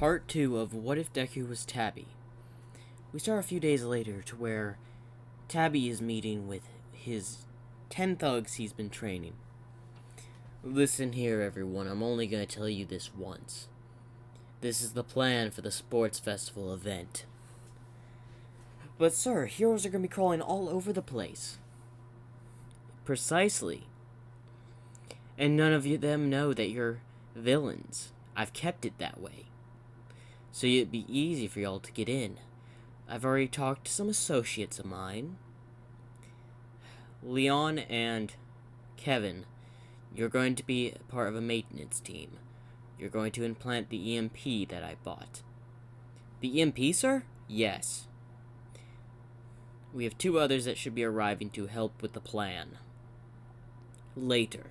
Part 2 of What If Deku Was Tabi. We start a few days later to where Tabi is meeting with his 10 thugs he's been training. Listen here, everyone, I'm only going to tell you this once. This is the plan for the sports festival event. But sir, heroes are going to be crawling all over the place. Precisely. And none of them know that you're villains. I've kept it that way. So it'd be easy for y'all to get in. I've already talked to some associates of mine. Leon and Kevin, you're going to be part of a maintenance team. You're going to implant the EMP that I bought. The EMP, sir? Yes. We have 2 others that should be arriving to help with the plan. Later.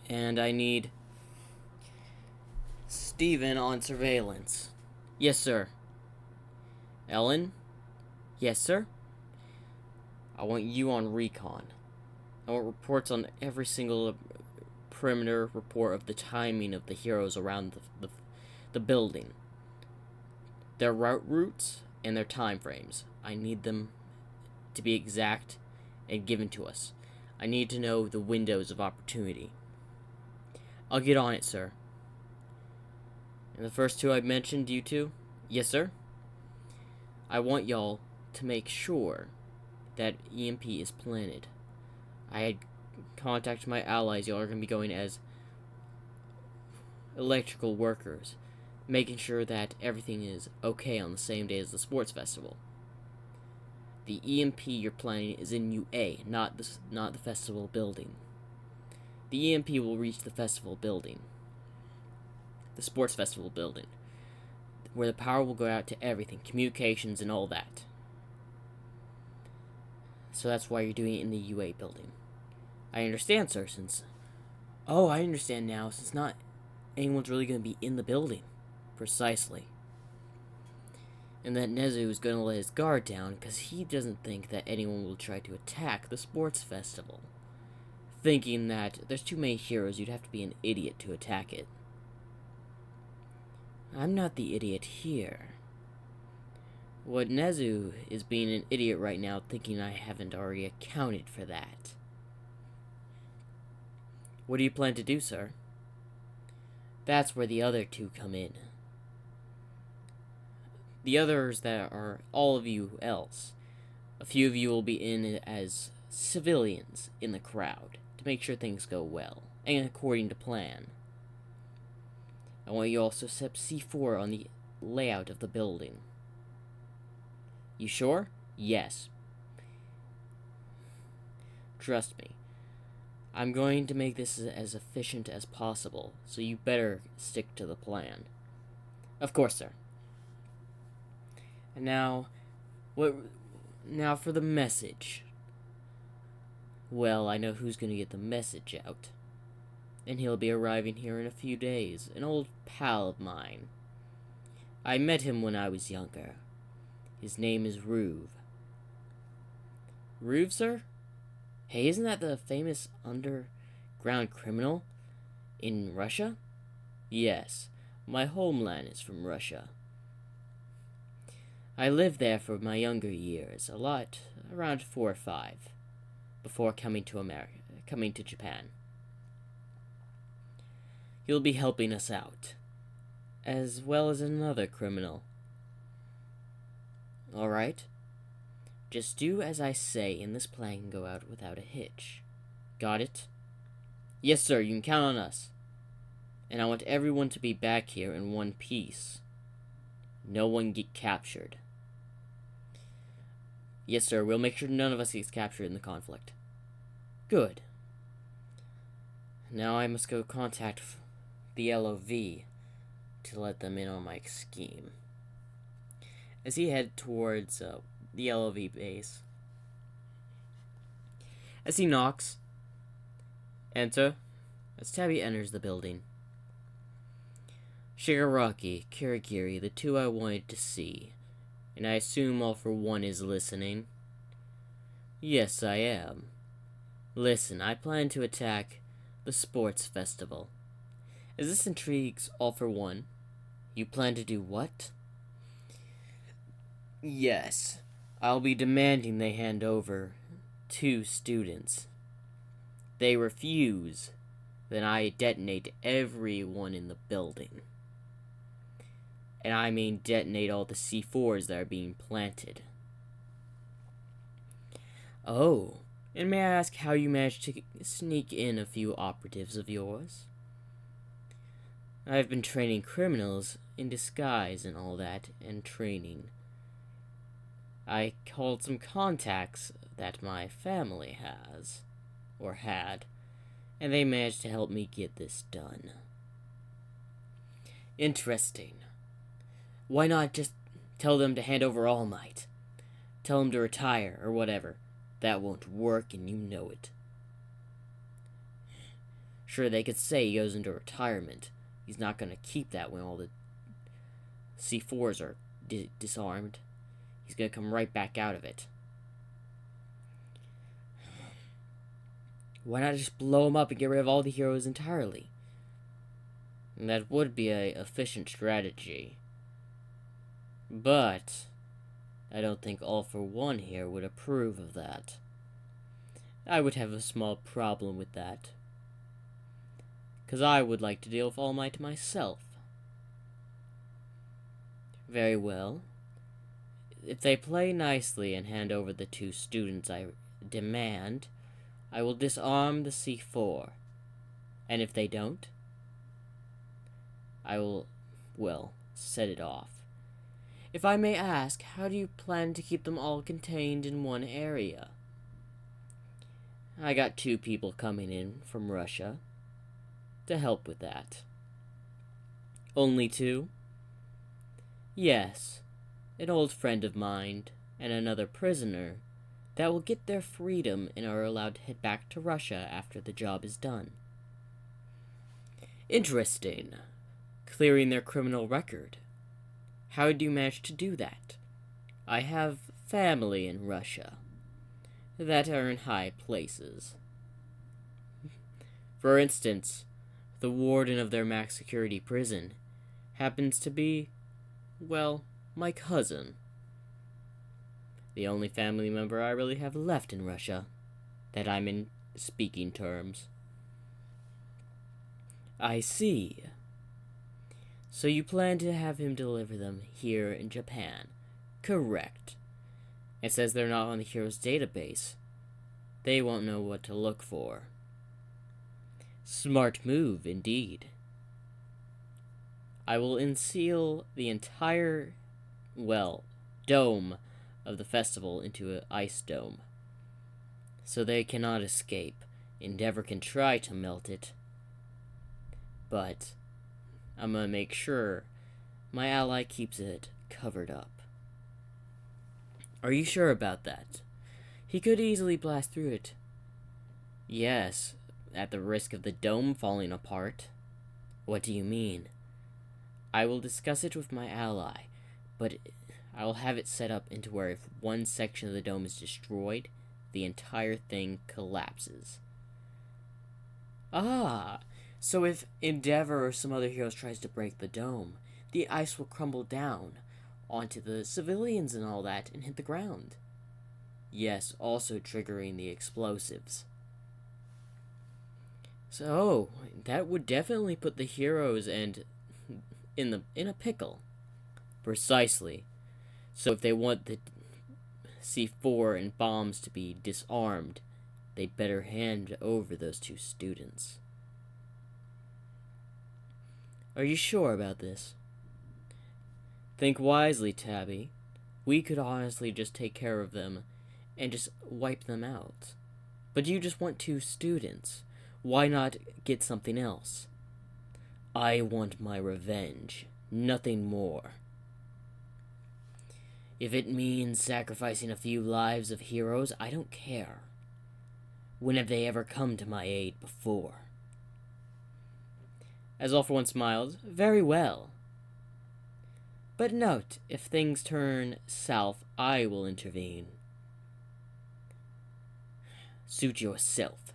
And I need Steven on surveillance. Yes, sir. Ellen? Yes, sir. I want you on recon. I want reports on every single perimeter report of the timing of the heroes around the building. Their route routes and their time frames. I need them to be exact and given to us. I need to know the windows of opportunity. I'll get on it, sir. And the first 2 I mentioned, you 2? Yes, sir. I want y'all to make sure that EMP is planted. I had contacted my allies. Y'all are going to be going as electrical workers, making sure that everything is okay on the same day as the sports festival. The EMP you're planning is in UA, not the festival building. The EMP will reach the festival building, the sports festival building, where the power will go out to everything, communications and all that. So that's why you're doing it in the UA building. I understand, sir, I understand now, since not anyone's really going to be in the building. Precisely. And that Nezu is going to let his guard down because he doesn't think that anyone will try to attack the sports festival. Thinking that there's too many heroes, you'd have to be an idiot to attack it. I'm not the idiot here. What Nezu is being an idiot right now, thinking I haven't already accounted for that. What do you plan to do, sir? That's where the other 2 come in. The others that are all of you else. A few of you will be in as civilians in the crowd to make sure things go well and according to plan. I want you also to set C4 on the layout of the building. You sure? Yes. Trust me. I'm going to make this as efficient as possible, so you better stick to the plan. Of course, sir. And now for the message. Well, I know who's going to get the message out. And he'll be arriving here in a few days, an old pal of mine. I met him when I was younger. His name is Ruve. Ruve, sir? Hey, isn't that the famous underground criminal in Russia? Yes, my homeland is from Russia. I lived there for my younger years, around 4 or 5, before coming to Japan. He'll be helping us out, as well as another criminal. Alright? Just do as I say, and this plan can go out without a hitch. Got it? Yes, sir, you can count on us. And I want everyone to be back here in one piece. No one get captured. Yes, sir, we'll make sure none of us gets captured in the conflict. Good. Now I must go contact the LOV to let them in on my scheme. As he head towards the LOV base, as he knocks, enter, as Tabi enters the building. Shigaraki, Kirigiri, the 2 I wanted to see, and I assume All for One is listening. Yes, I am. Listen, I plan to attack the sports festival. As this intrigues All for One, You plan to do what? Yes, I'll be demanding they hand over 2 students. They refuse, then I detonate everyone in the building. And I mean detonate all the C4s that are being planted. Oh, and may I ask how you managed to sneak in a few operatives of yours? I've been training criminals in disguise and all that, and training. I called some contacts that my family has, or had, and they managed to help me get this done. Interesting. Why not just tell them to hand over All Might? Tell him to retire, or whatever. That won't work, and you know it. Sure, they could say he goes into retirement. He's not going to keep that when all the C4s are disarmed. He's going to come right back out of it. Why not just blow him up and get rid of all the heroes entirely? And that would be an efficient strategy. But I don't think All for One here would approve of that. I would have a small problem with that. Because I would like to deal with All Might myself. Very well. If they play nicely and hand over the 2 students I demand, I will disarm the C4. And if they don't, I will, well, set it off. If I may ask, how do you plan to keep them all contained in one area? I got 2 people coming in from Russia to help with that. Only 2? Yes, an old friend of mine and another prisoner that will get their freedom and are allowed to head back to Russia after the job is done. Interesting. Clearing their criminal record. How did you manage to do that? I have family in Russia that are in high places. For instance, the warden of their max security prison happens to be, well, my cousin. The only family member I really have left in Russia that I'm in speaking terms. I see. So you plan to have him deliver them here in Japan. Correct. It says they're not on the hero's database. They won't know what to look for. Smart move, indeed. I will unseal the entire, well, dome of the festival into an ice dome. So they cannot escape. Endeavor can try to melt it. But I'm gonna make sure my ally keeps it covered up. Are you sure about that? He could easily blast through it. Yes, at the risk of the dome falling apart. What do you mean? I will discuss it with my ally, but I will have it set up into where if one section of the dome is destroyed, the entire thing collapses. Ah, so if Endeavor or some other heroes tries to break the dome, the ice will crumble down onto the civilians and all that and hit the ground. Yes, also triggering the explosives. So, that would definitely put the heroes in a pickle. Precisely. So if they want the C4 and bombs to be disarmed, they'd better hand over those 2 students. Are you sure about this? Think wisely, Tabi. We could honestly just take care of them and just wipe them out. But you just want 2 students. Why not get something else? I want my revenge, nothing more. If it means sacrificing a few lives of heroes, I don't care. When have they ever come to my aid before? As All for One smiled, very well. But note, if things turn south, I will intervene. Suit yourself.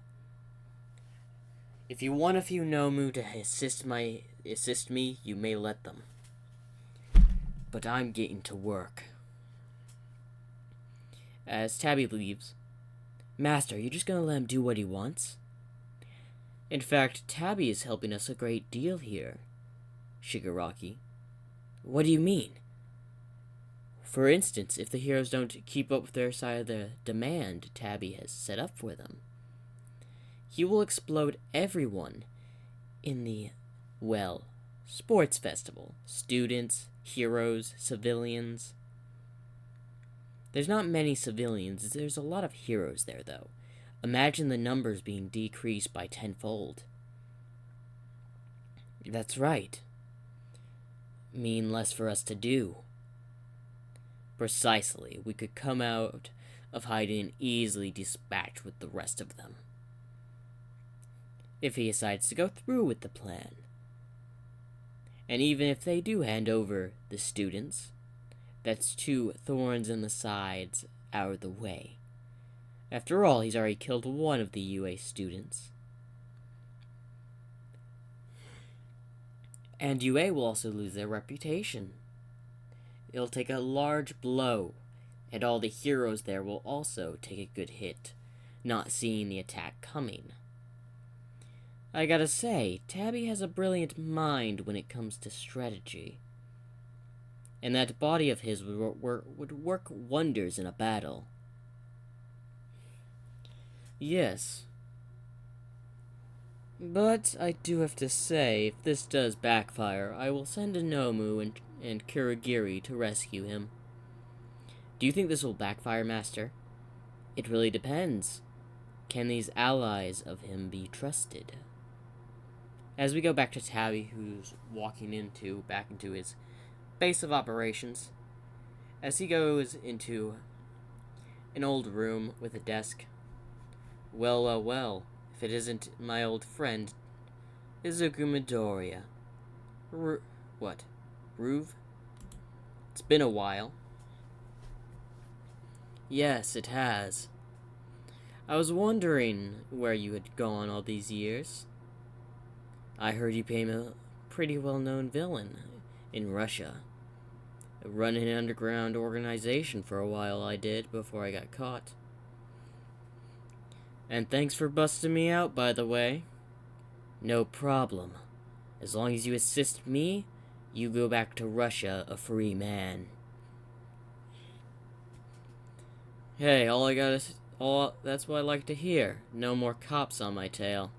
If you want a few Nomu to assist me, you may let them. but I'm getting to work. As Tabi leaves, Master, you just gonna let him do what he wants? In fact, Tabi is helping us a great deal here, Shigaraki. What do you mean? For instance, if the heroes don't keep up with their side of the demand Tabi has set up for them, he will explode everyone in the, well, sports festival. Students, heroes, civilians. There's not many civilians, there's a lot of heroes there, though. Imagine the numbers being decreased by tenfold. That's right. Mean less for us to do. Precisely, we could come out of hiding and easily dispatch with the rest of them. If he decides to go through with the plan. And even if they do hand over the students, that's 2 thorns in the sides out of the way. After all, he's already killed one of the UA students. And UA will also lose their reputation. It'll take a large blow, and all the heroes there will also take a good hit, not seeing the attack coming. I gotta say, Tabi has a brilliant mind when it comes to strategy. And that body of his would work wonders in a battle. Yes. But I do have to say, if this does backfire, I will send a Nomu and Kurogiri to rescue him. Do you think this will backfire, Master? It really depends. Can these allies of him be trusted? As we go back to Tabi, who's walking back into his base of operations, as he goes into an old room with a desk. Well, if it isn't my old friend, Izuku Midoriya. What? Ruve? It's been a while. Yes, it has. I was wondering where you had gone all these years. I heard you became a pretty well-known villain in Russia. Running an underground organization for a while I did before I got caught. And thanks for busting me out, by the way. No problem. As long as you assist me, you go back to Russia a free man. Hey, that's what I like to hear. No more cops on my tail.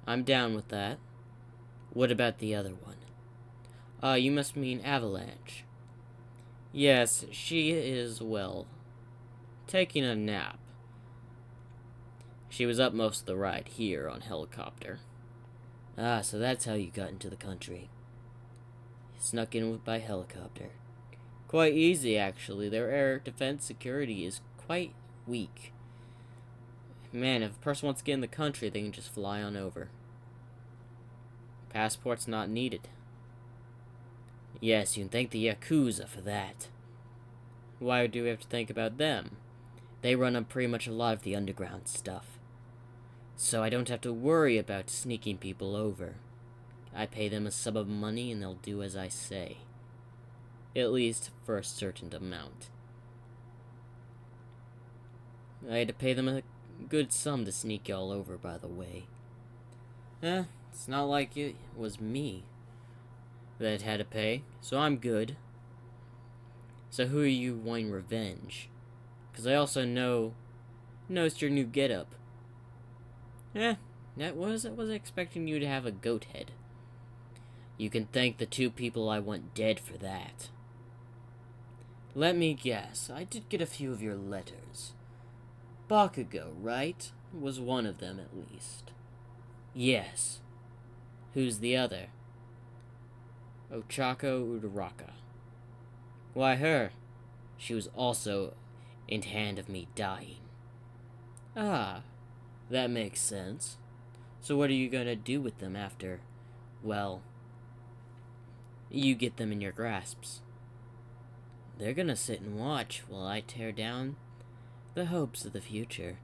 I'm down with that. What about the other one? You must mean Avalanche. Yes, she is, well, taking a nap. She was up most of the ride here on helicopter. Ah, so that's how you got into the country. Snuck in by helicopter. Quite easy, actually. Their air defense security is quite weak. Man, if a person wants to get in the country, they can just fly on over. Passport's not needed. Yes, you can thank the Yakuza for that. Why do we have to think about them? They run on pretty much a lot of the underground stuff. So I don't have to worry about sneaking people over. I pay them a sum of money and they'll do as I say. At least for a certain amount. I had to pay them a good sum to sneak y'all over, by the way. It's not like it was me that had to pay, so I'm good. So who are you wanting revenge? Because I also noticed your new getup. I wasn't expecting you to have a goat head. You can thank the 2 people I want dead for that. Let me guess, I did get a few of your letters. Bakugo, right? Was one of them, at least. Yes. Who's the other? Ochako Uraraka. Why her? She was also in hand of me dying. Ah, that makes sense. So what are you gonna do with them after, well, you get them in your grasps? They're gonna sit and watch while I tear down the hopes of the future.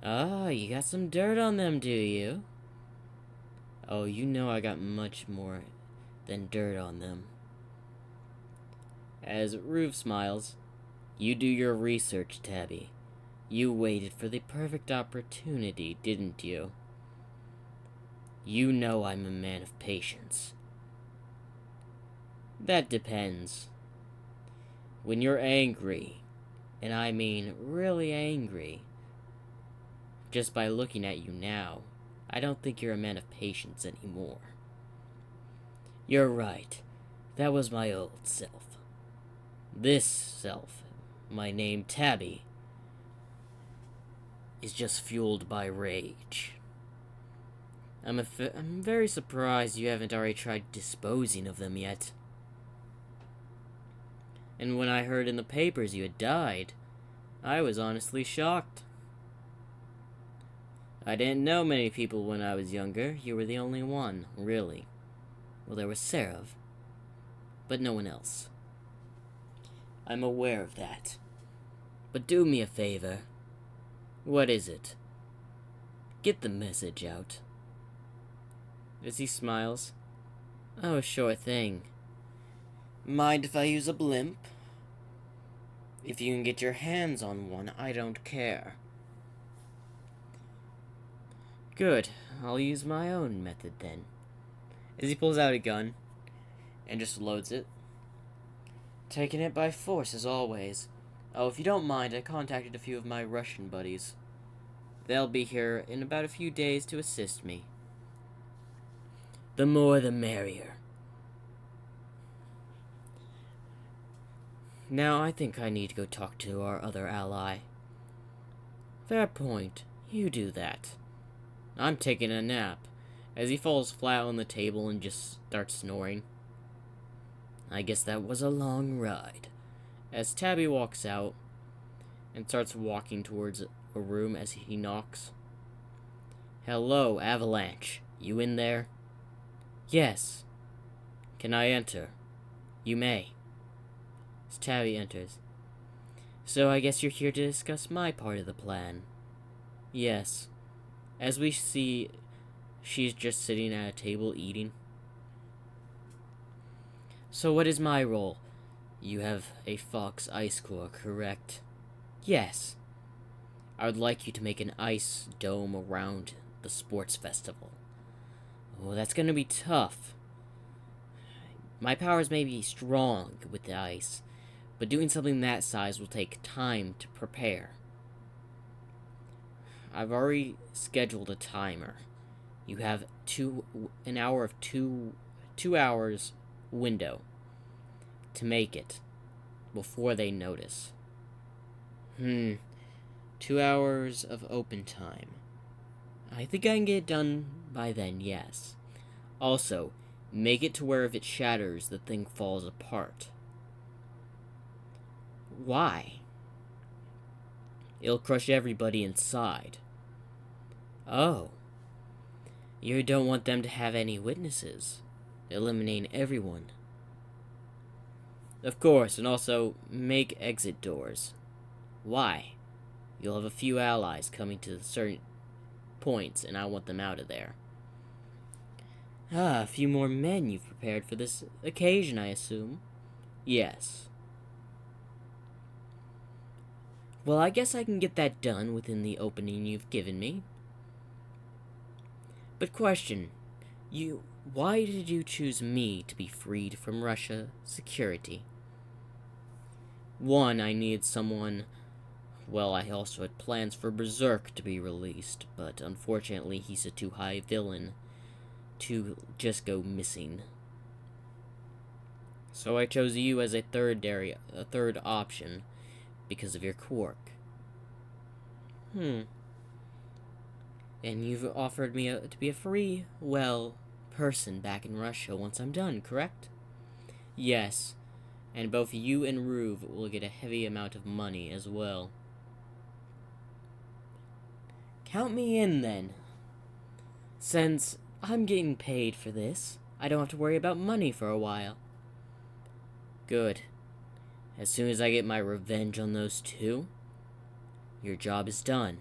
Ah, you got some dirt on them, do you? Oh, you know I got much more than dirt on them. As Ruve smiles, you do your research, Tabi. You waited for the perfect opportunity, didn't you? You know I'm a man of patience. That depends. When you're angry, and I mean really angry, just by looking at you now, I don't think you're a man of patience anymore. You're right. That was my old self. This self, my name Tabi, is just fueled by rage. I'm very surprised you haven't already tried disposing of them yet. And when I heard in the papers you had died, I was honestly shocked. I didn't know many people when I was younger. You were the only one, really. Well, there was Serav, but no one else. I'm aware of that. But do me a favor. What is it? Get the message out. As he smiles, oh, sure thing. Mind if I use a blimp? If you can get your hands on one, I don't care. Good. I'll use my own method then. As he pulls out a gun and just loads it. Taking it by force as always. Oh, if you don't mind, I contacted a few of my Russian buddies. They'll be here in about a few days to assist me. The more the merrier. Now I think I need to go talk to our other ally. Fair point. You do that. I'm taking a nap. As he falls flat on the table and just starts snoring. I guess that was a long ride. As Tabi walks out and starts walking towards a room as he knocks. Hello, Avalanche. You in there? Yes. Can I enter? You may. As Tabi enters. So I guess you're here to discuss my part of the plan. Yes. As we see, she's just sitting at a table eating. So what is my role? You have a Fox Ice Core, correct? Yes. I would like you to make an ice dome around the sports festival. Oh, that's gonna be tough. My powers may be strong with the ice, but doing something that size will take time to prepare. I've already scheduled a timer. You have an hour of two hours window to make it before they notice. 2 hours of open time. I think I can get it done by then, yes. Also, make it to where if it shatters, the thing falls apart. Why? It'll crush everybody inside. Oh. You don't want them to have any witnesses. Eliminating everyone. Of course, and also make exit doors. Why? You'll have a few allies coming to certain points, and I want them out of there. A few more men you've prepared for this occasion, I assume? Yes. Well, I guess I can get that done within the opening you've given me. But question, why did you choose me to be freed from Russia security? One, I needed someone. Well, I also had plans for Berserk to be released, but unfortunately he's a too high villain to just go missing. So I chose you as a third option because of your quirk. And you've offered me to be a free, person back in Russia once I'm done, correct? Yes, and both you and Ruve will get a heavy amount of money as well. Count me in, then. Since I'm getting paid for this, I don't have to worry about money for a while. Good. As soon as I get my revenge on those two, your job is done,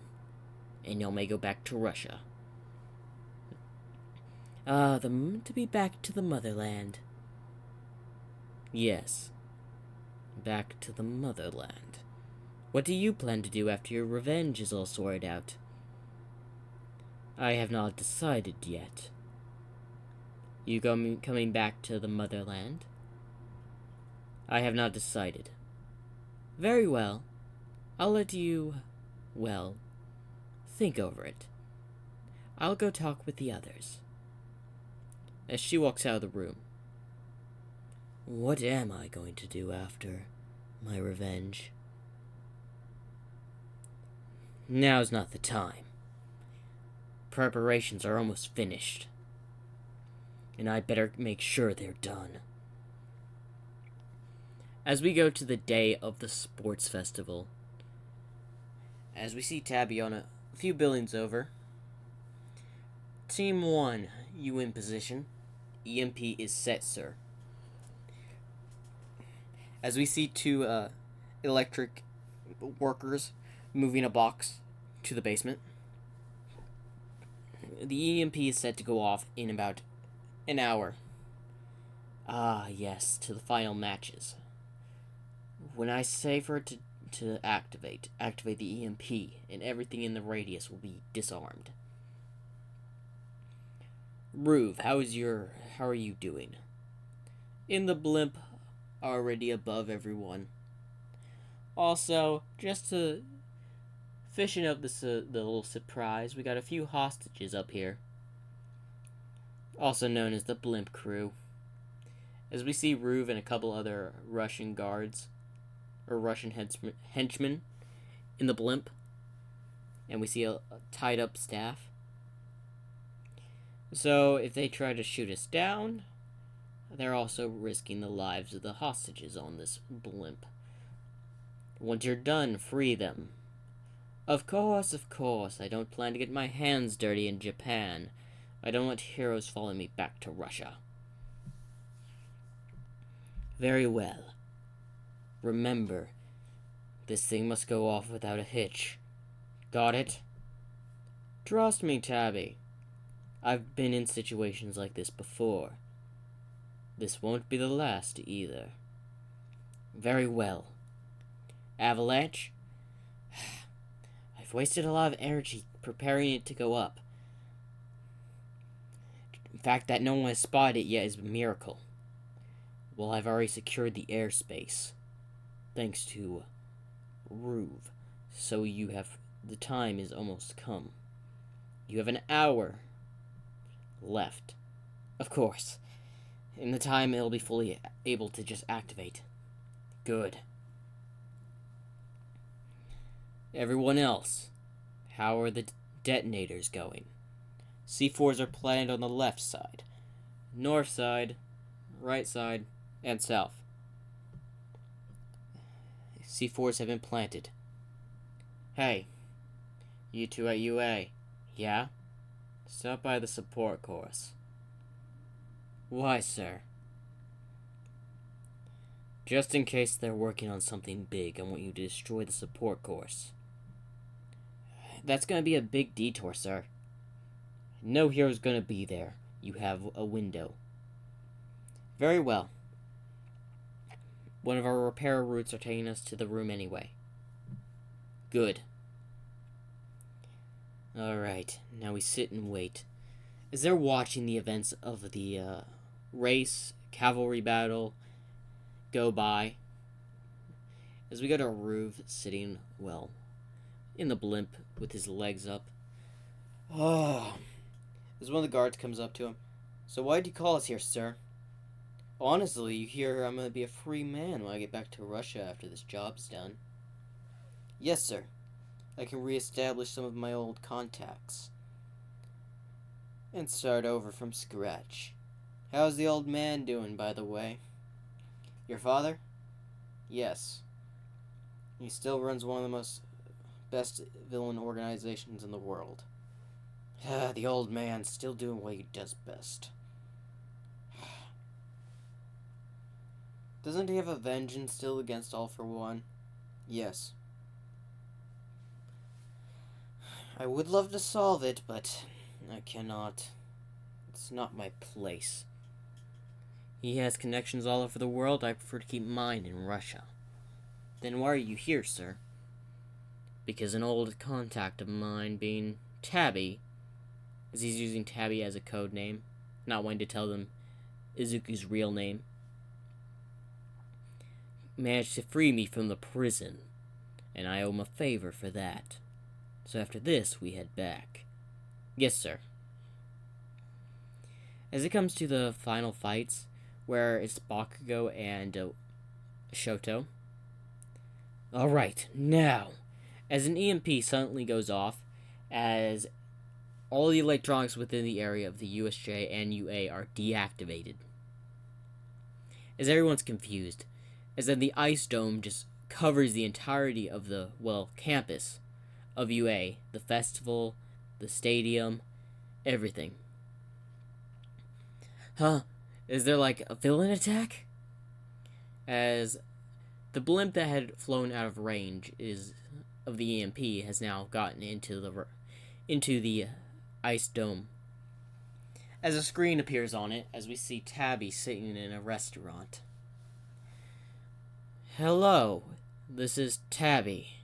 and you may go back to Russia. To be back to the motherland. Yes, back to the motherland. What do you plan to do after your revenge is all sorted out? I have not decided yet. You coming back to the motherland? I have not decided. Very well. I'll let you, well, think over it. I'll go talk with the others. As she walks out of the room. What am I going to do after my revenge? Now's not the time. Preparations are almost finished. And I better make sure they're done. As we go to the day of the sports festival, as we see Tabi on a few buildings over, Team 1, you in position. EMP is set, sir. As we see two electric workers moving a box to the basement. The EMP is set to go off in about an hour. Ah, yes, to the final matches. When I say for it to activate the EMP, and everything in the radius will be disarmed. Ruve, how are you doing? In the blimp, already above everyone. Also, just to fishing up this the little surprise, we got a few hostages up here. Also known as the blimp crew. As we see Ruve and a couple other Russian guards, or Russian henchmen, in the blimp. And we see a tied up staff. So, if they try to shoot us down, they're also risking the lives of the hostages on this blimp. Once you're done, free them. Of course, I don't plan to get my hands dirty in Japan. I don't want heroes following me back to Russia. Very well. Remember, this thing must go off without a hitch. Got it? Trust me, Tabi. I've been in situations like this before. This won't be the last, either. Very well. Avalanche? I've wasted a lot of energy preparing it to go up. In fact, that no one has spotted it yet is a miracle. Well, I've already secured the airspace. Thanks to Ruve. So the time is almost come. You have an hour left. Of course. In the time, it'll be fully able to just activate. Good. Everyone else, how are the detonators going? C4s are planted on the left side, north side, right side, and south. C4s have been planted. Hey, you two at UA, yeah? Stop by the support course. Why, sir? Just in case they're working on something big, I want you to destroy the support course. That's gonna be a big detour, sir. No hero's gonna be there. You have a window. Very well. One of our repair routes are taking us to the room anyway. Good. Alright, now we sit and wait. As they're watching the events of the race, cavalry battle go by, as we go to Ruve sitting, well, in the blimp with his legs up. Oh. As one of the guards comes up to him. So why'd you call us here, sir? Honestly, you hear I'm gonna be a free man when I get back to Russia after this job's done. Yes, sir. I can reestablish some of my old contacts. And start over from scratch. How's the old man doing, by the way? Your father? Yes. He still runs one of the best villain organizations in the world. The old man's still doing what he does best. Doesn't he have a vengeance still against All for One? Yes. I would love to solve it, but I cannot. It's not my place. He has connections all over the world. I prefer to keep mine in Russia. Then why are you here, sir? Because an old contact of mine, being Tabi, as he's using Tabi as a code name, not wanting to tell them Izuku's real name, managed to free me from the prison, and I owe him a favor for that. So after this, we head back. Yes, sir. As it comes to the final fights, where it's Bakugo and Shoto. Alright, now, as an EMP suddenly goes off, as all the electronics within the area of the USJ and UA are deactivated. As everyone's confused, as then the ice dome just covers the entirety of the, campus of UA, the festival, the stadium, everything. Huh? Is there like a villain attack? As the blimp that had flown out of range of the EMP has now gotten into the ice dome. As a screen appears on it, as we see Tabi sitting in a restaurant. Hello, this is Tabi.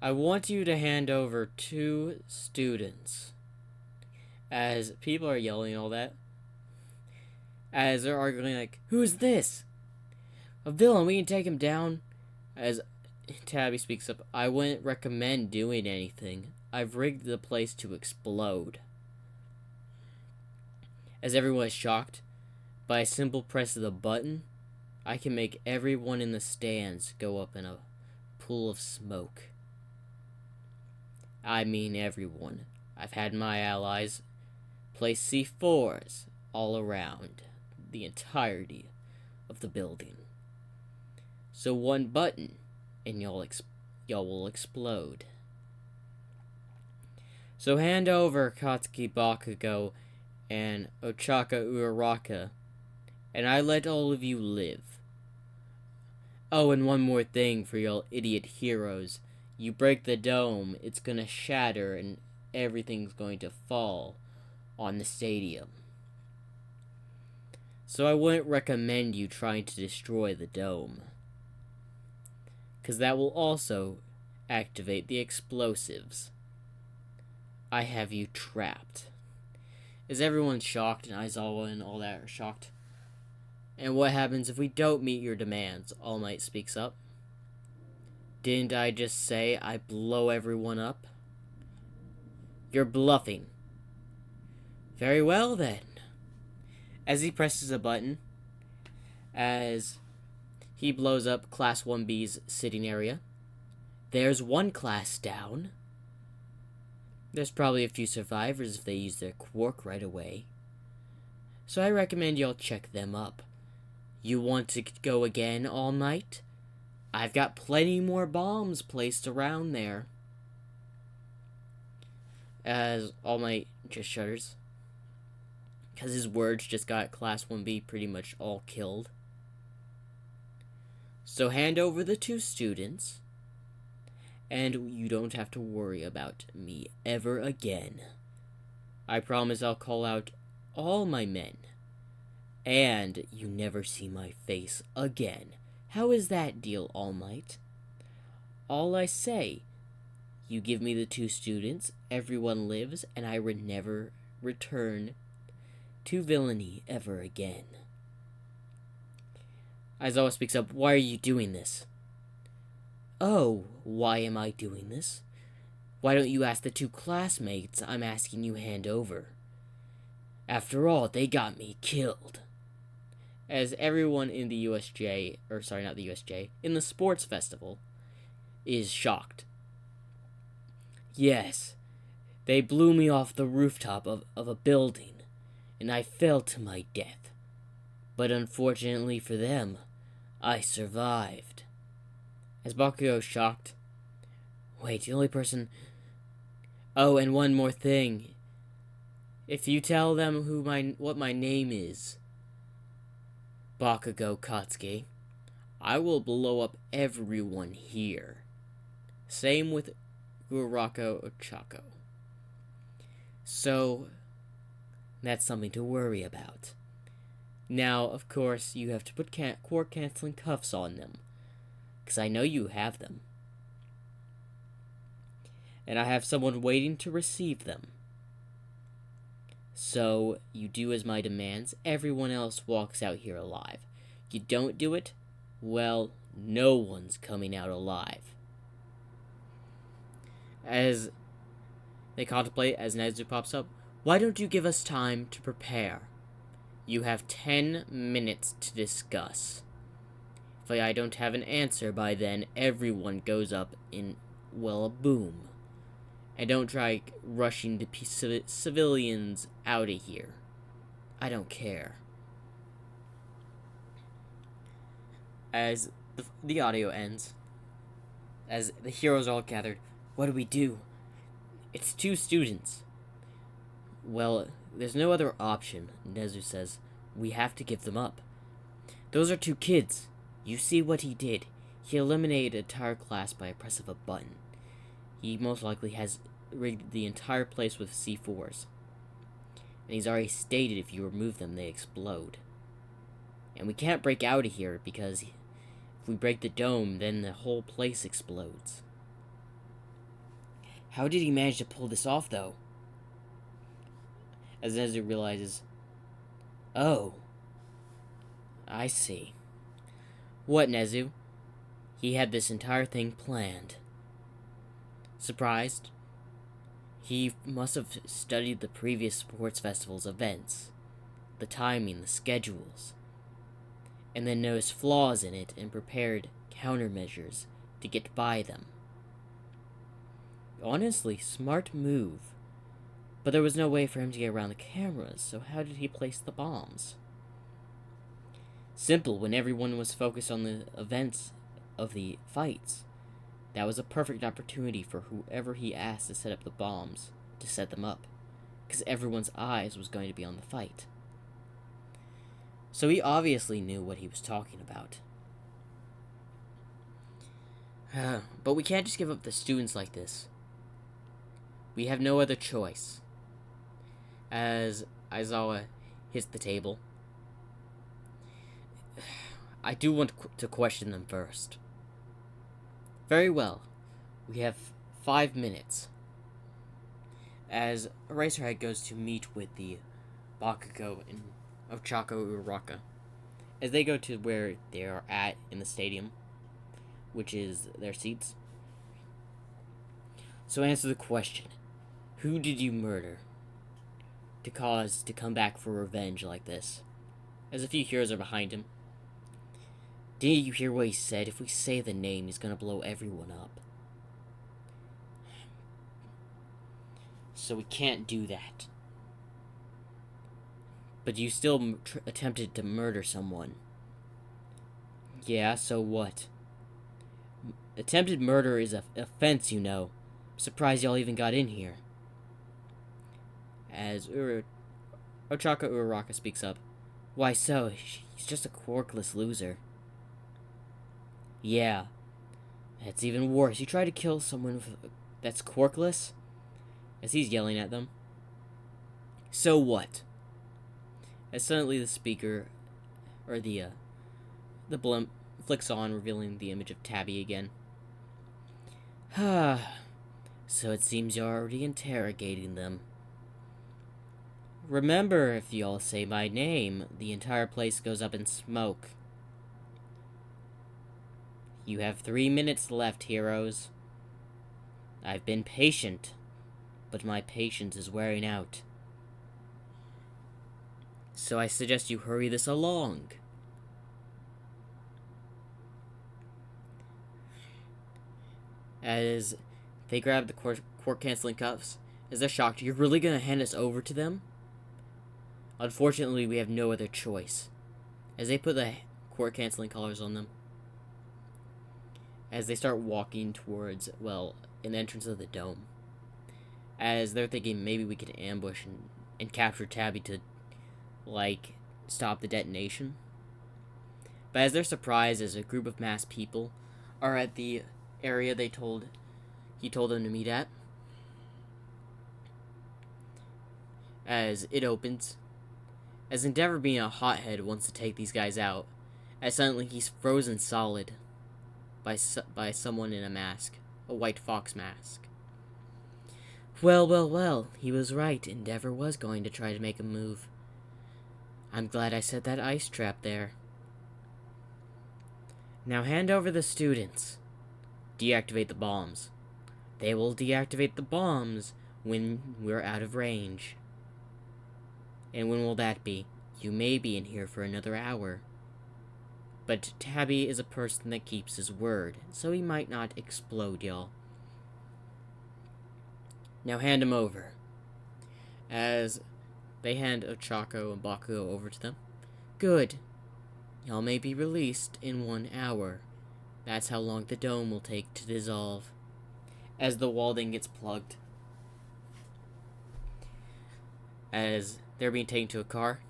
I want you to hand over 2 students. As people are yelling all that. As they're arguing like, who's this? A villain, we can take him down. As Tabi speaks up, I wouldn't recommend doing anything. I've rigged the place to explode. As everyone is shocked, by a simple press of the button, I can make everyone in the stands go up in a pool of smoke. I mean everyone. I've had my allies place C4s all around the entirety of the building. So one button, and y'all will explode. So hand over Katsuki Bakugo and Ochaka Uraraka, and I let all of you live. Oh, and one more thing for y'all idiot heroes. You break the dome, it's gonna shatter, and everything's going to fall on the stadium. So I wouldn't recommend you trying to destroy the dome, because that will also activate the explosives. I have you trapped. Is everyone shocked, and Aizawa and all that are shocked? And what happens if we don't meet your demands? All Might speaks up. Didn't I just say I blow everyone up? You're bluffing. Very well then. As he presses a button, as he blows up Class 1B's sitting area, there's one class down. There's probably a few survivors if they use their quark right away. So I recommend y'all check them up. You want to go again, All Might? I've got plenty more bombs placed around there. As All Might just shudders, because his words just got Class 1B pretty much all killed. So hand over the 2 students, and you don't have to worry about me ever again. I promise I'll call out all my men, and you never see my face again. How is that deal, All Might? All I say, you give me the 2 students, everyone lives, and I would never return to villainy ever again. Aizawa speaks up, why are you doing this? Oh, why am I doing this? Why don't you ask the 2 classmates I'm asking you hand over? After all, they got me killed. As everyone in the USJ, or sorry, not the USJ, in the sports festival, is shocked. Yes, they blew me off the rooftop of a building, and I fell to my death. But unfortunately for them, I survived. As Bakugo is shocked. Wait, the only person... Oh, and one more thing. If you tell them what my name is, Bakugo Katsuki, I will blow up everyone here. Same with Uraraka Ochako. So, that's something to worry about. Now, of course, you have to put core-canceling cuffs on them, because I know you have them. And I have someone waiting to receive them. So, you do as my demands, everyone else walks out here alive. You don't do it, well, no one's coming out alive. As they contemplate, as Nezu pops up, why don't you give us time to prepare? You have 10 minutes to discuss. If I don't have an answer by then, everyone goes up in, well, a boom. And don't try rushing the civilians out of here. I don't care. As the audio ends, as the heroes are all gathered, what do we do? It's 2 students. Well, there's no other option, Nezu says. We have to give them up. Those are 2 kids. You see what he did. He eliminated an entire class by a press of a button. He most likely has rigged the entire place with C4s. And he's already stated if you remove them, they explode. And we can't break out of here because if we break the dome, then the whole place explodes. How did he manage to pull this off, though? As Nezu realizes, oh, I see. What, Nezu? He had this entire thing planned. Surprised? He must have studied the previous sports festival's events, the timing, the schedules, and then noticed flaws in it and prepared countermeasures to get by them. Honestly, smart move. But there was no way for him to get around the cameras, so how did he place the bombs? Simple, when everyone was focused on the events of the fights. That was a perfect opportunity for whoever he asked to set up the bombs to set them up, because everyone's eyes was going to be on the fight. So he obviously knew what he was talking about. But we can't just give up the students like this. We have no other choice. As Aizawa hits the table, I do want to question them first. Very well. We have 5 minutes. As Eraserhead goes to meet with the Bakugo and Ochako Uraraka, as they go to where they are at in the stadium, which is their seats. So answer the question. Who did you murder to cause to come back for revenge like this? As a few heroes are behind him. Didn't you hear what he said? If we say the name, he's gonna blow everyone up. So we can't do that. But you still attempted to murder someone. Yeah, so what? Attempted murder is an offense, you know. I'm surprised y'all even got in here. As Ochaka Uraraka speaks up. Why so? He's just a quirkless loser. Yeah. It's even worse. You try to kill someone that's quirkless? As he's yelling at them. So what? As suddenly the speaker, or the blimp, flicks on, revealing the image of Tabi again. So it seems you're already interrogating them. Remember, if y'all say my name, the entire place goes up in smoke. You have 3 minutes left, heroes. I've been patient, but my patience is wearing out. So I suggest you hurry this along. As they grab the court-canceling cuffs, as they're shocked, you're really gonna hand us over to them? Unfortunately, we have no other choice. As they put the court-canceling collars on them, as they start walking towards, well, an entrance of the dome. As they're thinking maybe we could ambush and capture Tabi to, like, stop the detonation. But as they're surprised as a group of masked people are at the area he told them to meet at. As it opens, as Endeavor, being a hothead, wants to take these guys out, as suddenly he's frozen solid by someone in a mask, a white fox mask. Well, well, well, he was right. Endeavor was going to try to make a move. I'm glad I set that ice trap there. Now hand over the students. Deactivate the bombs. They will deactivate the bombs when we're out of range. And when will that be? You may be in here for another hour. But Tabi is a person that keeps his word, so he might not explode, y'all. Now hand him over. As they hand Ochako and Bakugo over to them. Good. Y'all may be released in 1 hour. That's how long the dome will take to dissolve. As the wall then gets plugged. As they're being taken to a car.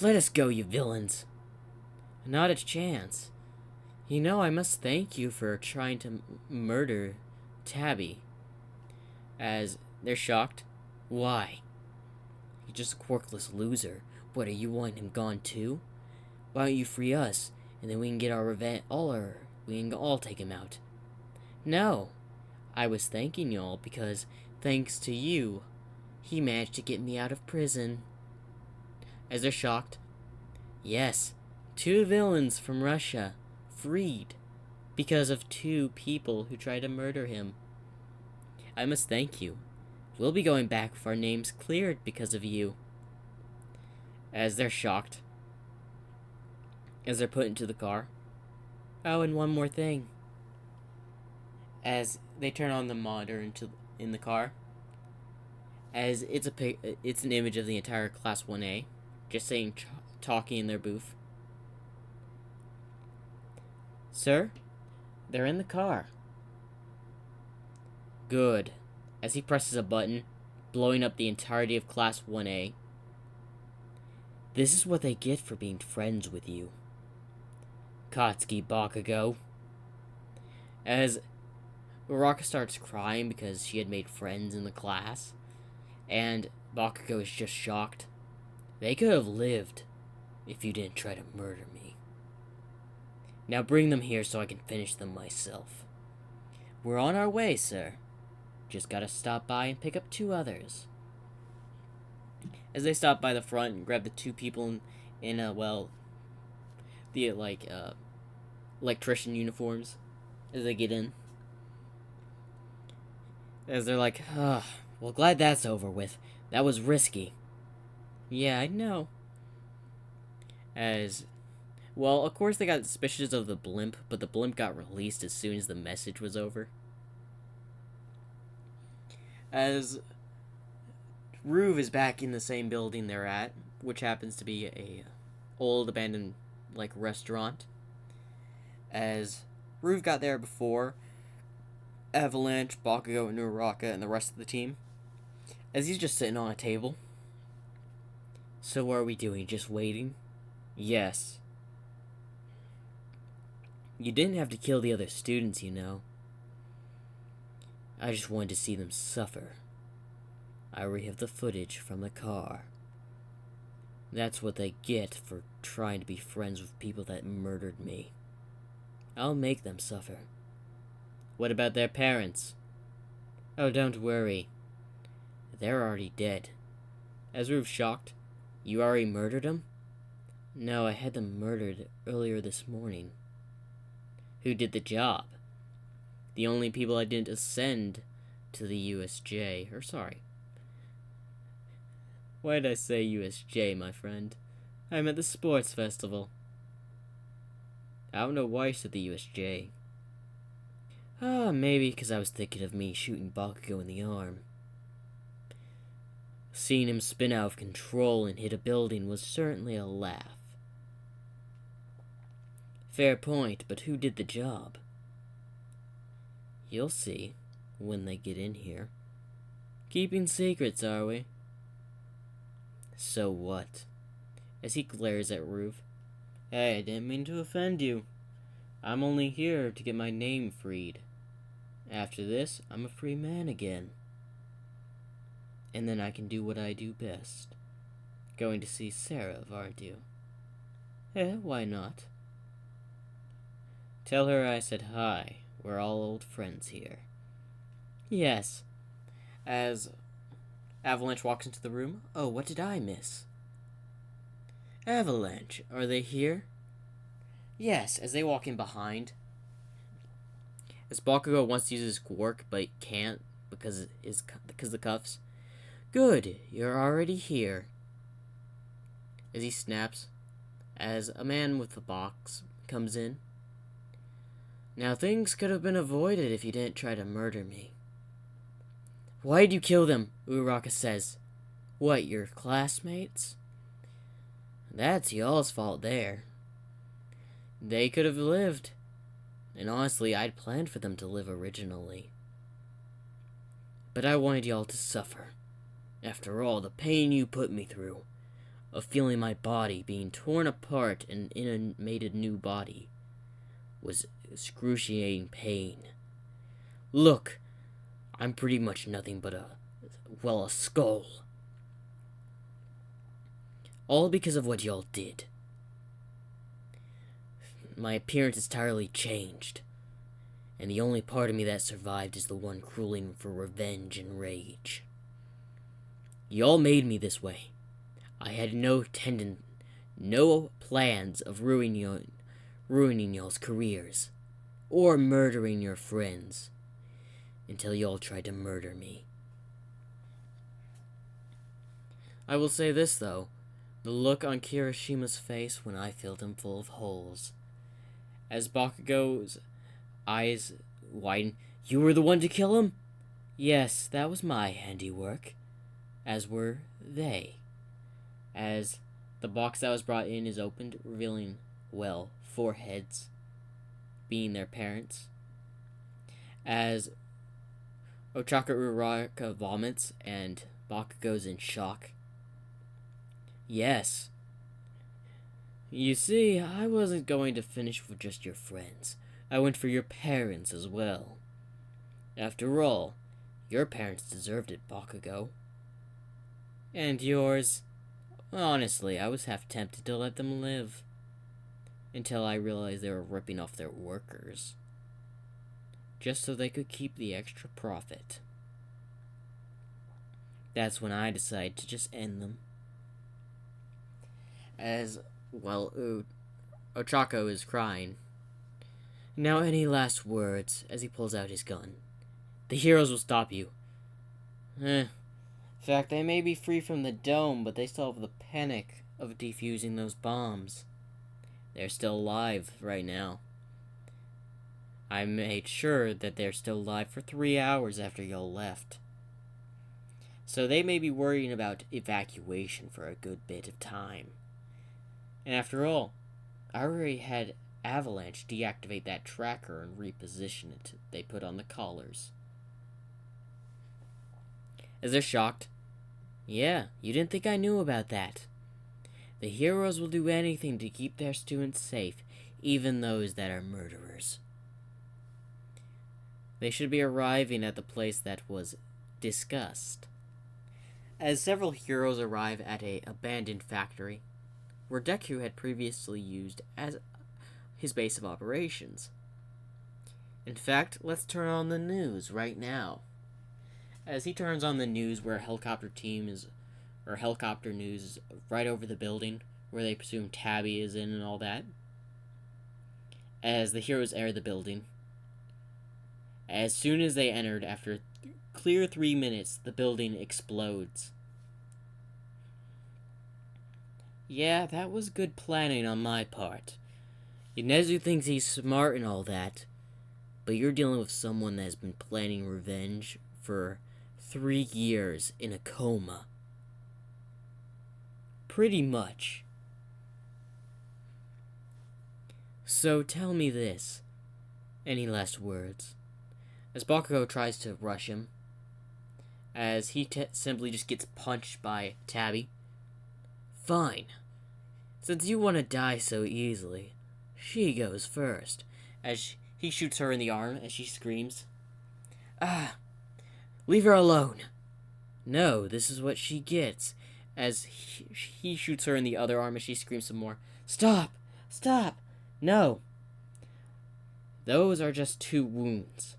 Let us go, you villains. Not a chance. You know, I must thank you for trying to murder Tabi. As they're shocked. Why? He's just a quirkless loser. What, are you wanting him gone too? Why don't you free us, and then we can get our revenge, we can all take him out. No. I was thanking y'all because, thanks to you, he managed to get me out of prison. As they're shocked. Yes, 2 villains from Russia, freed, because of 2 people who tried to murder him. I must thank you. We'll be going back with our names cleared because of you. As they're shocked. As they're put into the car. Oh, and one more thing. As they turn on the monitor in the car. As it's an image of the entire Class 1A. Just saying, talking in their booth. Sir, they're in the car. Good. As he presses a button, blowing up the entirety of Class 1A. This is what they get for being friends with you. Katsuki Bakugo. As Uraka starts crying because she had made friends in the class, and Bakugo is just shocked. They could have lived if you didn't try to murder me. Now bring them here so I can finish them myself. We're on our way, sir. Just gotta stop by and pick up 2 others. As they stop by the front and grab the 2 people in electrician uniforms as they get in. As they're like, well, glad that's over with. That was risky. Yeah, I know. Well, of course they got suspicious of the blimp, but the blimp got released as soon as the message was over. As Ruve is back in the same building they're at, which happens to be a old abandoned restaurant. As Ruve got there before Avalanche, Bakugo, and Uraka and the rest of the team. As he's just sitting on a table. So what are we doing? Just waiting? Yes. You didn't have to kill the other students, you know. I just wanted to see them suffer. I already have the footage from the car. That's what they get for trying to be friends with people that murdered me. I'll make them suffer. What about their parents? Oh, don't worry. They're already dead. As Ruve's shocked. You already murdered them? No, I had them murdered earlier this morning. Who did the job? The only people I didn't send to the USJ. Why did I say USJ, my friend? I'm at the sports festival. I don't know why I said the USJ. Maybe because I was thinking of me shooting Bakugo in the arm. Seeing him spin out of control and hit a building was certainly a laugh. Fair point, but who did the job? You'll see when they get in here. Keeping secrets, are we? So what? As he glares at Ruve. Hey, I didn't mean to offend you. I'm only here to get my name freed. After this, I'm a free man again. And then I can do what I do best. going to see Sarah, aren't you? Why not? Tell her I said hi. We're all old friends here. Yes. As Avalanche walks into the room. Oh, what did I miss? Avalanche, are they here? Yes, as they walk in behind. As Bakugo wants to use his quirk, but can't because of the cuffs. Good, you're already here. As he snaps, as a man with a box comes in. Now things could have been avoided if you didn't try to murder me. Why'd you kill them? Uraraka says. What, your classmates? That's y'all's fault there. They could have lived. And honestly, I'd planned for them to live originally. But I wanted y'all to suffer. After all, the pain you put me through, of feeling my body being torn apart and made a new body, was excruciating pain. Look, I'm pretty much nothing but a skull. All because of what y'all did. My appearance is entirely changed, and the only part of me that survived is the one crawling for revenge and rage. Y'all made me this way. I had no plans of ruining y'all's careers, or murdering your friends, until y'all tried to murder me. I will say this, though. The look on Kirishima's face when I filled him full of holes. As Bakugo's eyes widen, you were the one to kill him? Yes, that was my handiwork. As were they. As the box that was brought in is opened, revealing, well, 4 heads, being their parents. As Ochaka Uraraka vomits and Bakugo's in shock. Yes. You see, I wasn't going to finish with just your friends. I went for your parents as well. After all, your parents deserved it, Bakugo. And yours? Honestly, I was half tempted to let them live. Until I realized they were ripping off their workers. Just so they could keep the extra profit. That's when I decided to just end them. As, well, Ochako is crying. Now any last words, as he pulls out his gun. The heroes will stop you. In fact, they may be free from the dome, but they still have the panic of defusing those bombs. They're still alive right now. I made sure that they're still alive for 3 hours after y'all left. So they may be worrying about evacuation for a good bit of time. And after all, I already had Avalanche deactivate that tracker and reposition it they put on the collars. As they're shocked, yeah, you didn't think I knew about that. The heroes will do anything to keep their students safe, even those that are murderers. They should be arriving at the place that was discussed. As several heroes arrive at an abandoned factory, where Deku had previously used as his base of operations. In fact, let's turn on the news right now. As he turns on the news where helicopter news is right over the building, where they presume Tabi is in and all that. As the heroes enter the building. As soon as they entered, after clear 3 minutes, the building explodes. Yeah, that was good planning on my part. Inezu thinks he's smart and all that, but you're dealing with someone that has been planning revenge for 3 years in a coma. Pretty much. So tell me this. Any last words? As Bakugo tries to rush him, as he simply just gets punched by Tabi. Fine. Since you want to die so easily, she goes first. As he shoots her in the arm as she screams. Ah! Leave her alone! No, this is what she gets. as he shoots her in the other arm, and she screams some more. Stop! Stop! No! Those are just 2 wounds.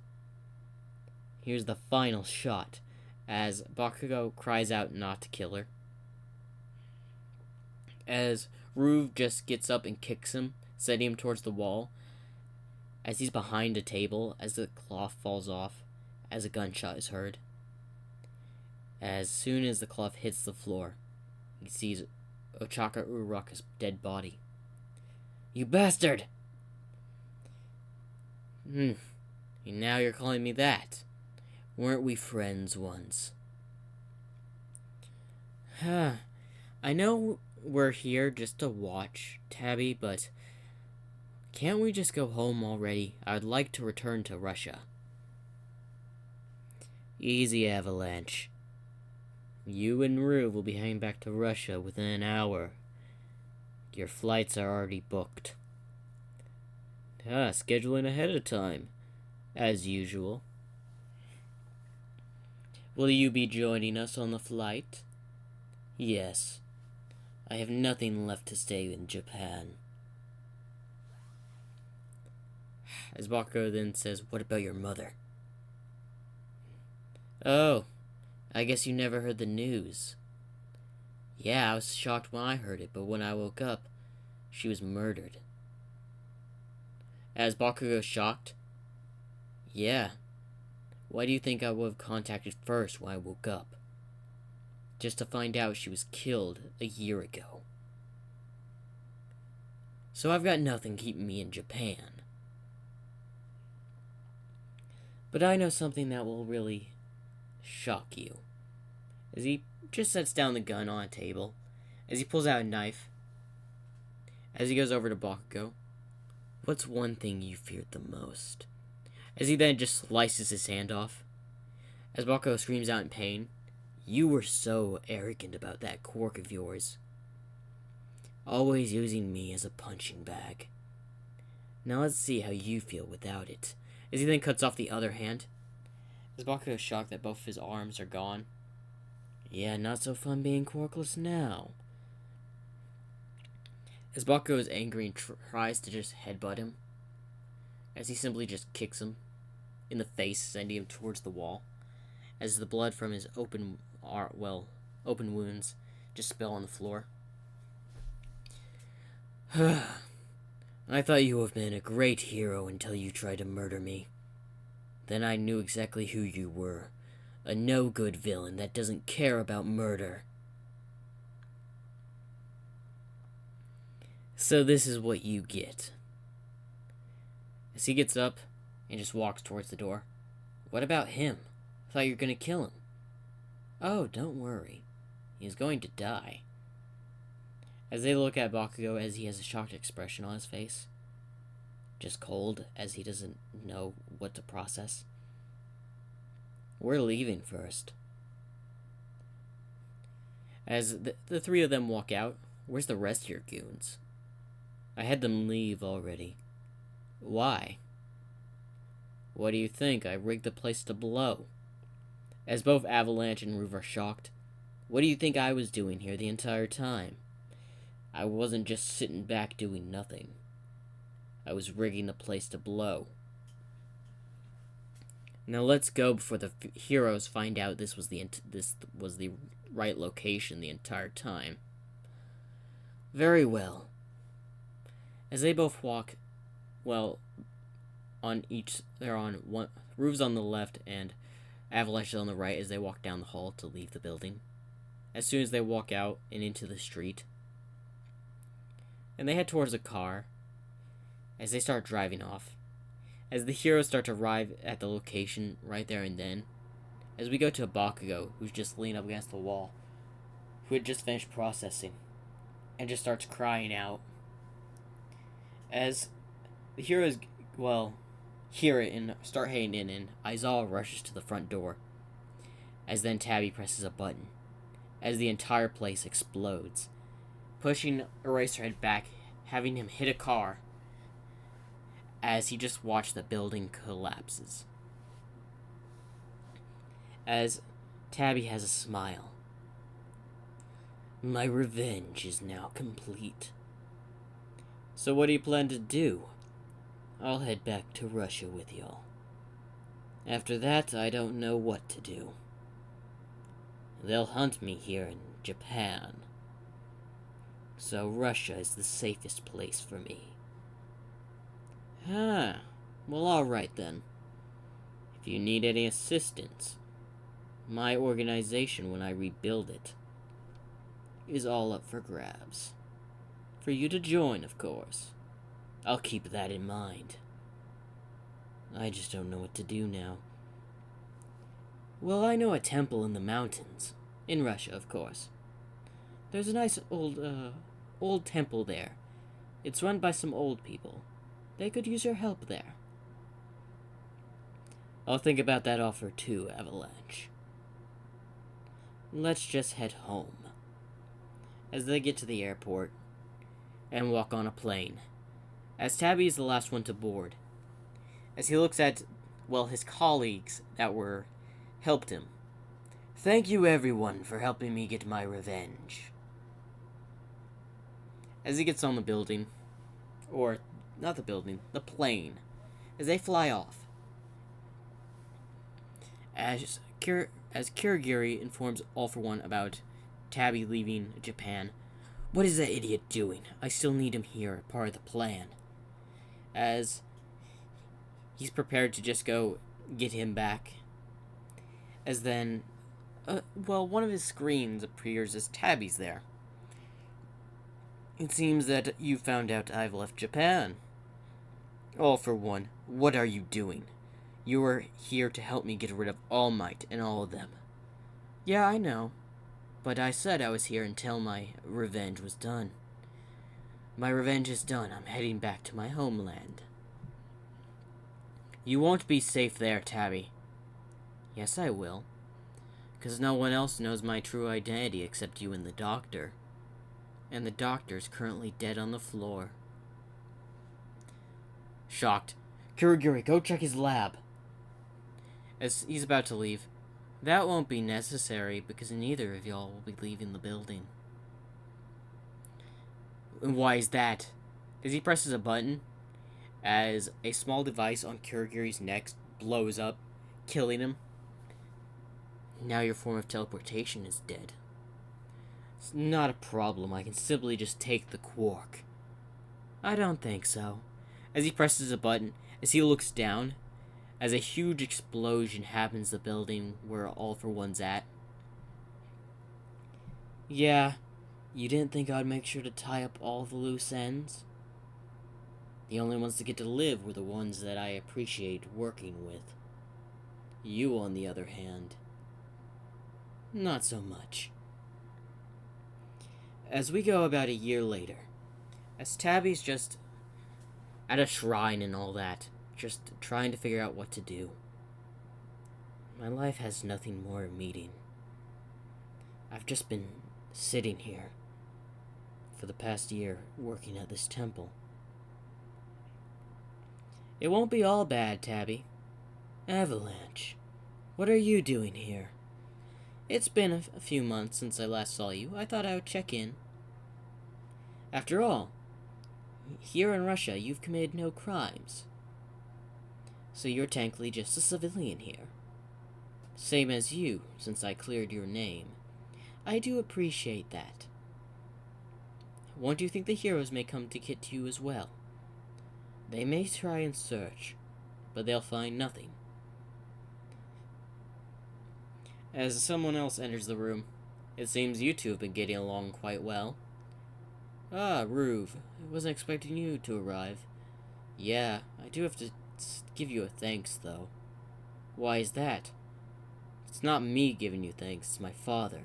Here's the final shot, as Bakugo cries out not to kill her. As Ruve just gets up and kicks him, sending him towards the wall, as he's behind a table, as the cloth falls off, as a gunshot is heard. As soon as the cloth hits the floor, he sees Ochaka Uraraka's dead body. You bastard! Now you're calling me that. Weren't we friends once? I know we're here just to watch, Tabi, but can't we just go home already? I'd like to return to Russia. Easy, Avalanche. You and Ruve will be heading back to Russia within an hour. Your flights are already booked. Scheduling ahead of time, as usual. Will you be joining us on the flight? Yes. I have nothing left to stay in Japan. As Bakugo then says, what about your mother? Oh, I guess you never heard the news. Yeah, I was shocked when I heard it, but when I woke up, she was murdered. As Bakugo shocked, yeah. Why do you think I would have contacted first when I woke up? Just to find out she was killed a year ago. So I've got nothing keeping me in Japan. But I know something that will really shock you. As he just sets down the gun on a table, as he pulls out a knife, as he goes over to Bakugo. What's one thing you feared the most? As he then just slices his hand off. As Bakugo screams out in pain, you were so arrogant about that quirk of yours. Always using me as a punching bag. Now let's see how you feel without it. As he then cuts off the other hand. As Bakugo is shocked that both of his arms are gone. Yeah, not so fun being quirkless now. As Bakugo is angry and tries to just headbutt him, as he simply just kicks him in the face, sending him towards the wall, as the blood from his open wounds just spill on the floor. I thought you have been a great hero until you tried to murder me. Then I knew exactly who you were. A no-good villain that doesn't care about murder. So this is what you get. As he gets up and just walks towards the door. What about him? I thought you were going to kill him. Oh, don't worry. He's going to die. As they look at Bakugo as he has a shocked expression on his face. Just cold as he doesn't know what to process. We're leaving first. As the 3 of them walk out, where's the rest of your goons? I had them leave already. Why? What do you think? I rigged the place to blow. As both Avalanche and Ruve are shocked, what do you think I was doing here the entire time? I wasn't just sitting back doing nothing. I was rigging the place to blow. Now let's go before the heroes find out this was the right location the entire time. Very well. As they both walk, they're on one. Ruve's on the left and Avalanche is on the right as they walk down the hall to leave the building. As soon as they walk out and into the street, and they head towards a car. As they start driving off, as the heroes start to arrive at the location right there and then, as we go to Bakugo, who's just leaning up against the wall, who had just finished processing, and just starts crying out. As the heroes, hear it and start heading in, and Aizawa rushes to the front door. As then Tabi presses a button, as the entire place explodes, pushing Eraserhead back, having him hit a car, as he just watched the building collapses. As Tabi has a smile. My revenge is now complete. So what do you plan to do? I'll head back to Russia with y'all. After that, I don't know what to do. They'll hunt me here in Japan. So Russia is the safest place for me. Ah, well, alright then. If you need any assistance, my organization, when I rebuild it, is all up for grabs. For you to join, of course. I'll keep that in mind. I just don't know what to do now. Well, I know a temple in the mountains. In Russia, of course. There's a nice old temple there. It's run by some old people. They could use your help there. I'll think about that offer too, Avalanche. Let's just head home. As they get to the airport and walk on a plane, as Tabi is the last one to board, as he looks at, well, his colleagues that helped him. Thank you everyone for helping me get my revenge. As he gets on the building, or not the building, the plane, as they fly off, as Kirigiri informs All For One about Tabi leaving Japan. What is that idiot doing? I still need him here, part of the plan. As he's prepared to just go get him back. As then, one of his screens appears as Tabi's there. It seems that you found out I've left Japan. All For One, what are you doing? You are here to help me get rid of All Might and all of them. Yeah, I know. But I said I was here until my revenge was done. My revenge is done. I'm heading back to my homeland. You won't be safe there, Tabi. Yes, I will. 'Cause no one else knows my true identity except you and the doctor. And the doctor's currently dead on the floor. Shocked, Kirigiri, go check his lab. As he's about to leave, that won't be necessary because neither of y'all will be leaving the building. And why is that? As he presses a button, as a small device on Kirigiri's neck blows up, killing him. Now your form of teleportation is dead. It's not a problem. I can simply just take the quark. I don't think so. As he presses a button, as he looks down, as a huge explosion happens in the building where All For One's at. Yeah, you didn't think I'd make sure to tie up all the loose ends? The only ones that get to live were the ones that I appreciate working with. You, on the other hand, not so much. As we go about a year later, as Tabi's just at a shrine and all that, just trying to figure out what to do. My life has nothing more meaning. I've just been sitting here for the past year working at this temple. It won't be all bad, Tabi. Avalanche, what are you doing here? It's been a few months since I last saw you. I thought I would check in. After all, here in Russia, you've committed no crimes. So you're technically just a civilian here. Same as you, since I cleared your name. I do appreciate that. Won't you think the heroes may come to get you as well? They may try and search, but they'll find nothing. As someone else enters the room, it seems you two have been getting along quite well. Ah, Ruve, I wasn't expecting you to arrive. Yeah, I do have to give you a thanks, though. Why is that? It's not me giving you thanks, it's my father.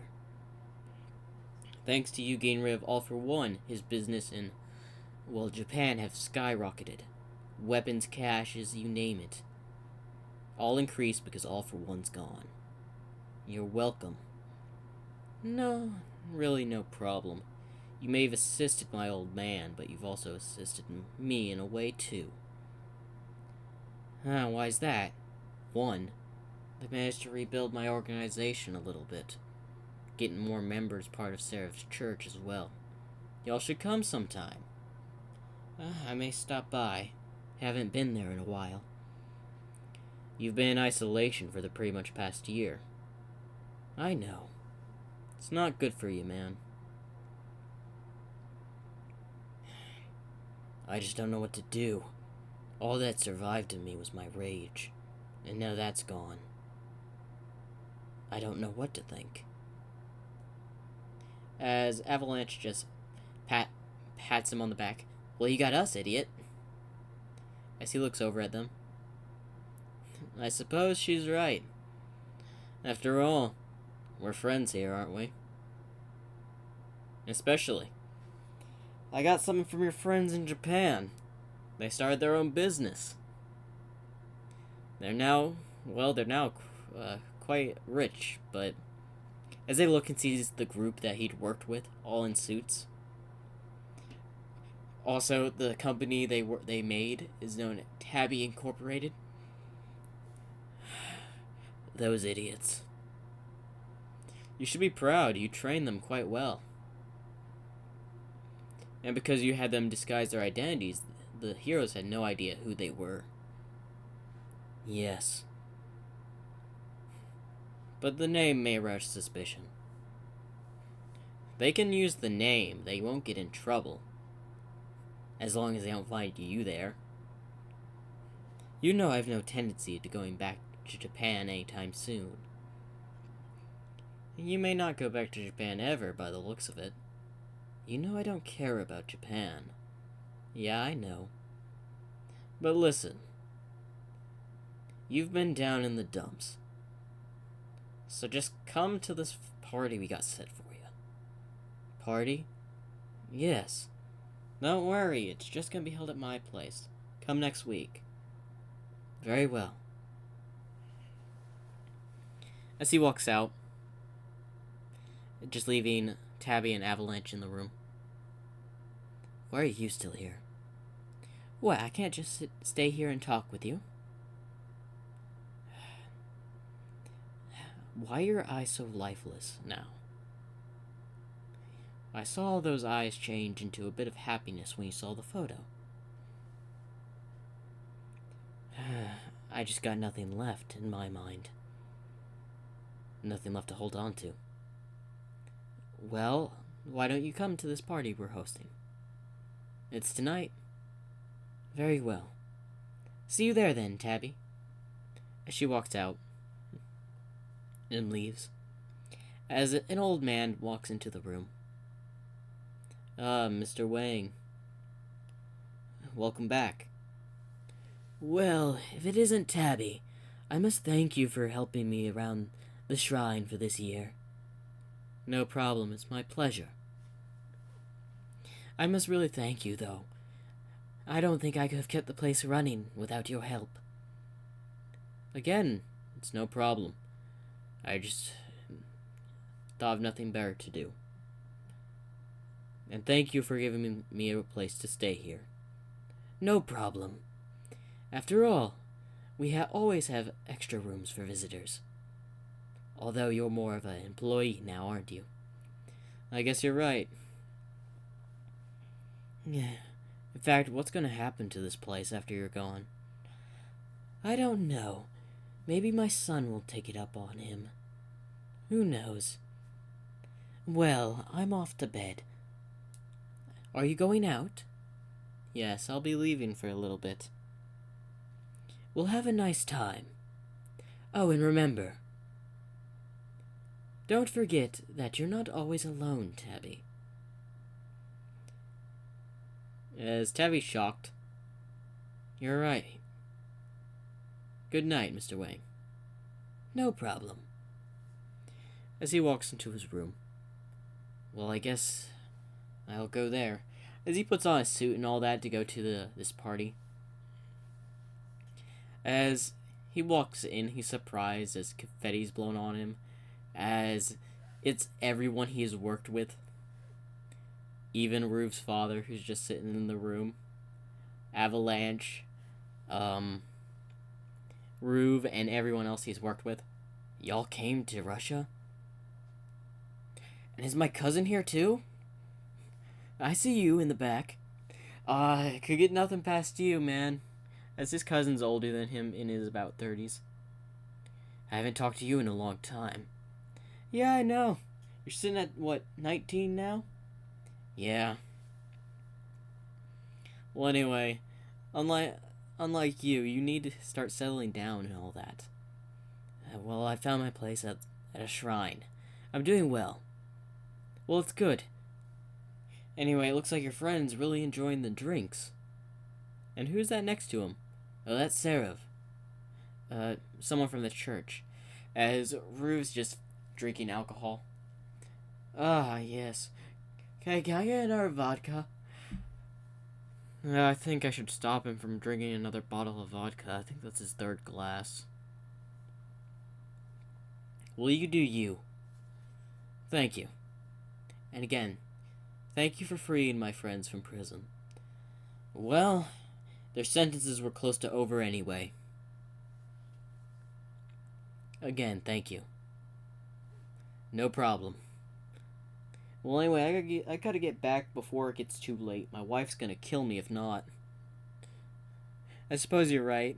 Thanks to you getting rid of All For One, his business in, well, Japan have skyrocketed. Weapons, caches, you name it. All increased because All For One's gone. You're welcome. No, really no problem. You may have assisted my old man, but you've also assisted me in a way, too. Why's that? One, I managed to rebuild my organization a little bit. getting more members part of Seraph's church as well. Y'all should come sometime. I may stop by. Haven't been there in a while. You've been in isolation for the pretty much past year. I know. It's not good for you, man. I just don't know what to do. All that survived in me was my rage, and now that's gone. I don't know what to think. As Avalanche just pats him on the back. Well, you got us, idiot. As he looks over at them. I suppose she's right. After all, we're friends here, aren't we? Especially. I got something from your friends in Japan. They started their own business. They're now quite rich, but as they look and see the group that he'd worked with, all in suits. Also, the company they made is known as Tabi Incorporated. Those idiots. You should be proud. You trained them quite well. And because you had them disguise their identities, the heroes had no idea who they were. Yes. But the name may arouse suspicion. They can use the name. They won't get in trouble. As long as they don't find you there. You know I've no tendency to going back to Japan anytime soon. You may not go back to Japan ever by the looks of it. You know I don't care about Japan. Yeah, I know. But listen. You've been down in the dumps. So just come to this party we got set for you. Party? Yes. Don't worry, it's just gonna be held at my place. Come next week. Very well. As he walks out, just leaving Tabi and Avalanche in the room. Why are you still here? What, I can't just stay here and talk with you? Why are your eyes so lifeless now? I saw those eyes change into a bit of happiness when you saw the photo. I just got nothing left in my mind. Nothing left to hold on to. Well, why don't you come to this party we're hosting? It's tonight. Very well. See you there then, Tabi. As she walks out and leaves. As an old man walks into the room. Mr. Wang. Welcome back. Well, if it isn't Tabi, I must thank you for helping me around the shrine for this year. No problem, it's my pleasure. I must really thank you, though. I don't think I could have kept the place running without your help. Again, it's no problem. I just thought of nothing better to do. And thank you for giving me a place to stay here. No problem. After all, we always have extra rooms for visitors. Although you're more of an employee now, aren't you? I guess you're right. Yeah. In fact, what's going to happen to this place after you're gone? I don't know. Maybe my son will take it up on him. Who knows? Well, I'm off to bed. Are you going out? Yes, I'll be leaving for a little bit. We'll have a nice time. Oh, and remember, don't forget that you're not always alone, Tabi. As Tabi's shocked. You're right. Good night, Mr. Wang. No problem. As he walks into his room. Well, I guess I'll go there. As he puts on a suit and all that to go to this party. As he walks in, he's surprised as confetti's blown on him. As it's everyone he has worked with. Even Ruve's father, who's just sitting in the room. Avalanche. Ruve and everyone else he's worked with. Y'all came to Russia? And is my cousin here too? I see you in the back. I could get nothing past you, man. As his cousin's older than him in his about 30s. I haven't talked to you in a long time. Yeah, I know. You're sitting at, what, 19 now? Yeah. Well, anyway, unlike you, you need to start settling down and all that. Well, I found my place at a shrine. I'm doing well. Well, it's good. Anyway, it looks like your friend's really enjoying the drinks. And who's that next to him? Oh, that's Serev. Someone from the church. As Rue's just drinking alcohol. Ah, yes. Okay, can I get another vodka? I think I should stop him from drinking another bottle of vodka. I think that's his third glass. Well, you do you. Thank you. And again, thank you for freeing my friends from prison. Well, their sentences were close to over anyway. Again, thank you. No problem. Well, anyway, I gotta get back before it gets too late. My wife's gonna kill me if not. I suppose you're right.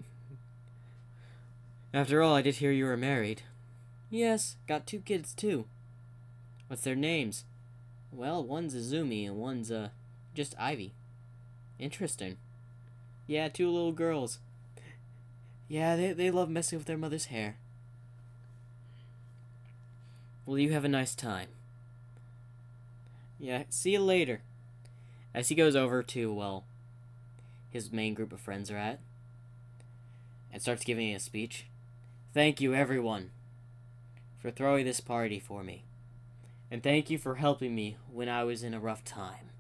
After all, I did hear you were married. Yes, got 2 kids too. What's their names? Well, one's Azumi and one's, just Ivy. Interesting. Yeah, 2 little girls. Yeah, they love messing with their mother's hair. Well, you have a nice time. Yeah, see you later. As he goes over to, well, his main group of friends are at, and starts giving a speech. Thank you, everyone, for throwing this party for me. And thank you for helping me when I was in a rough time.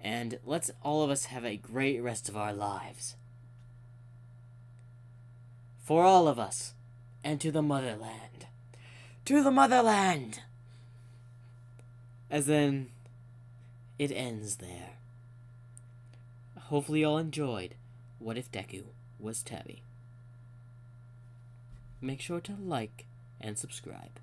And let's all of us have a great rest of our lives. For all of us, and to the motherland. To the motherland! As then, it ends there. Hopefully y'all enjoyed What If Deku Was Tabi. Make sure to like and subscribe.